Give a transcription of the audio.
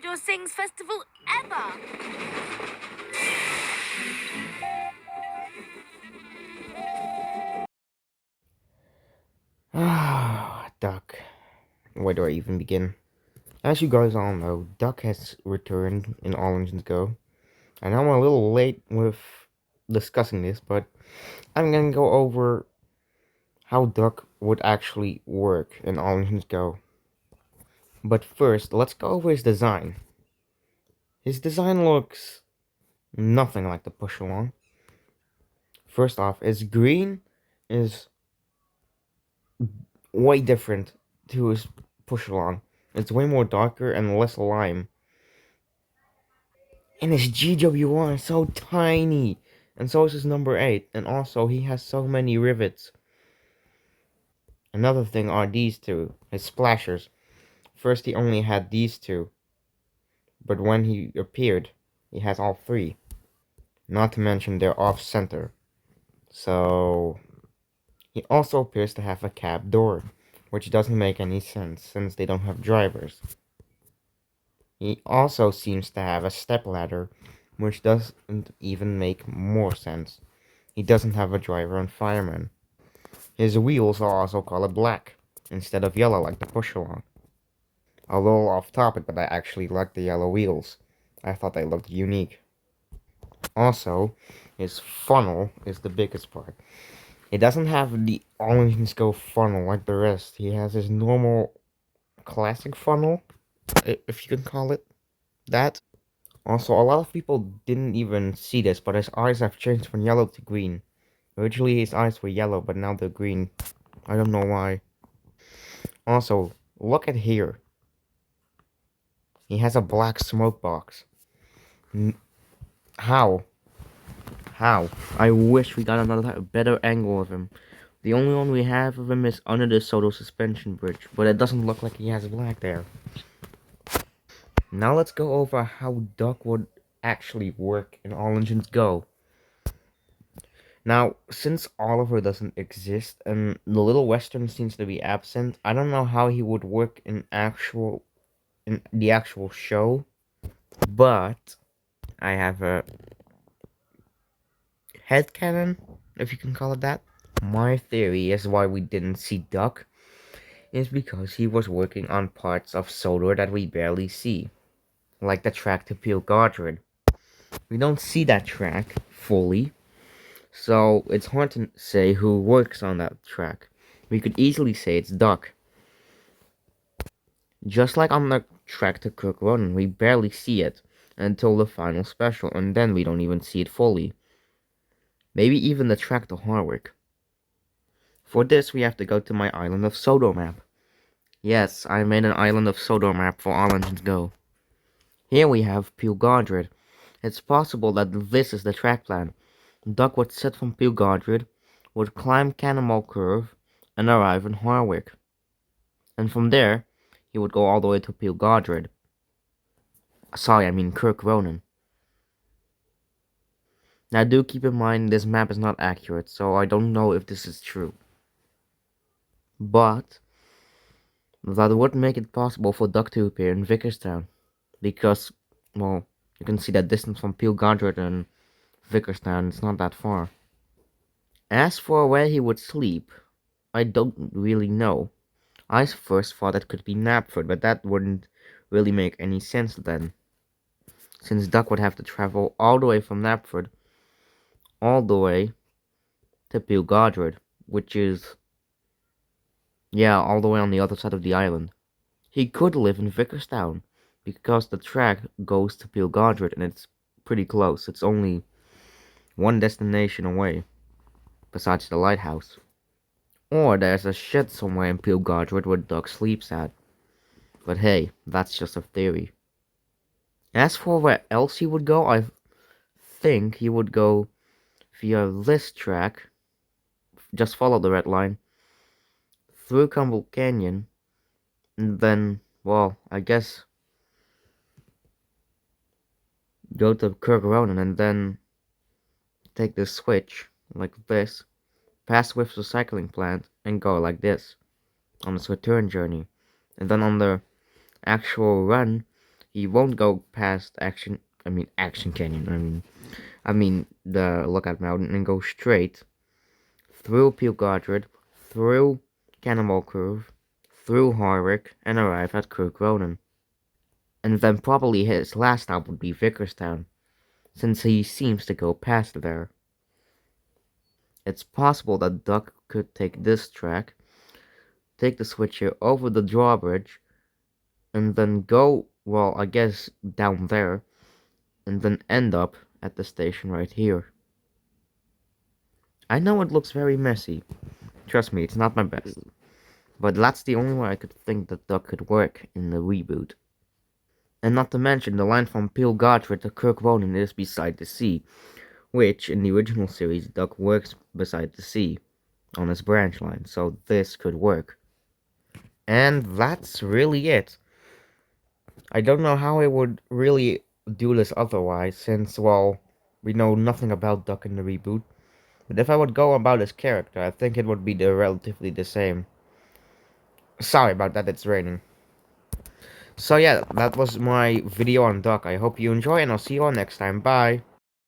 Outdoor Sings Festival ever. Ah, Duck. Where do I even begin? As you guys all know, Duck has returned in All Engines Go. I know I'm a little late with discussing this, but I'm gonna go over how Duck would actually work in All Engines Go. But first, let's go over his design. His design looks nothing like the push along. First off, his green is way different to his push along. It's way more darker and less lime. And his GWR is so tiny. And so is his number 8. And also, he has so many rivets. Another thing are these two, his splashers. First, he only had these two. But when he appeared, he has all three. Not to mention they're off center. So, he also appears to have a cab door. Which doesn't make any sense since they don't have drivers. He also seems to have a stepladder, which doesn't even make more sense. He doesn't have a driver and fireman. His wheels are also colored black, instead of yellow like the push-along. A little off topic, but I actually like the yellow wheels. I thought they looked unique. Also, his funnel is the biggest part. He doesn't have the all-engines go funnel like the rest. He has his normal classic funnel, if you can call it that. Also, a lot of people didn't even see this, but his eyes have changed from yellow to green. Originally his eyes were yellow, but now they're green. I don't know why. Also, look at here. He has a black smoke box. How? How? I wish we got another better angle of him. The only one we have of him is under the Soto suspension bridge, but it doesn't look like he has black there. Now let's go over how Duck would actually work in All Engines Go. Now, since Oliver doesn't exist and the Little Western seems to be absent, I don't know how he would work in the actual show, but I have a headcanon, if you can call it that. My theory is why we didn't see Duck is because he was working on parts of Sodor that we barely see, like the track to Peel Godred. We don't see that track fully, so it's hard to say who works on that track. We could easily say it's Duck. Just like on the track to Cook Run, we barely see it until the final special, and then we don't even see it fully. Maybe even the track to Harwick. For this, we have to go to my Island of Sodor map. Yes, I made an Island of Sodor map for All Engines Go. Here we have Peel Godred. It's possible that this is the track plan. Duck would set from Peel Godred, would climb Cannonball Curve, and arrive in Harwick. And from there, he would go all the way to Peel Godred. Sorry, I mean Kirk Ronan. Now do keep in mind this map is not accurate, so I don't know if this is true. But that would make it possible for Duck to appear in Vickerstown. Because, well, you can see that distance from Peel Godred and Vickerstown is not that far. As for where he would sleep, I don't really know. I first thought it could be Knapford, but that wouldn't really make any sense then. Since Duck would have to travel all the way from Knapford, all the way to Peel Godred, which is, yeah, all the way on the other side of the island. He could live in Vickerstown, because the track goes to Peel Godred and it's pretty close. It's only one destination away, besides the lighthouse. Or there's a shed somewhere in Peel Godred where Duck sleeps at. But hey, that's just a theory. As for where else he would go, I think he would go via this track, just follow the red line, through Cumble Canyon, and then, well, I guess go to Kirk Ronan and then take this switch, like this, pass Swift's recycling plant, and go like this, on this return journey. And then on the actual run, He won't go past Action Canyon. I mean the Lookout Mountain and go straight through Peel Godred, through Cannonball Curve, through Harwick, and arrive at Kirk Ronan. And then probably his last stop would be Vickerstown, since he seems to go past there. It's possible that Duck could take this track, take the switcher over the drawbridge, and then go, well, I guess down there, and then end up at the station right here. I know it looks very messy. Trust me, it's not my best. But that's the only way I could think that Duck could work in the reboot. And not to mention, the line from Peel Godfrey to Kirk Ronan is beside the sea, which, in the original series, Duck works beside the sea, on his branch line, so this could work. And that's really it. I don't know how I would really do this otherwise, since, well, we know nothing about Duck in the reboot. But if I would go about his character, I think it would be relatively the same. Sorry about that, it's raining. So yeah, that was my video on Duck. I hope you enjoy, and I'll see you all next time. Bye!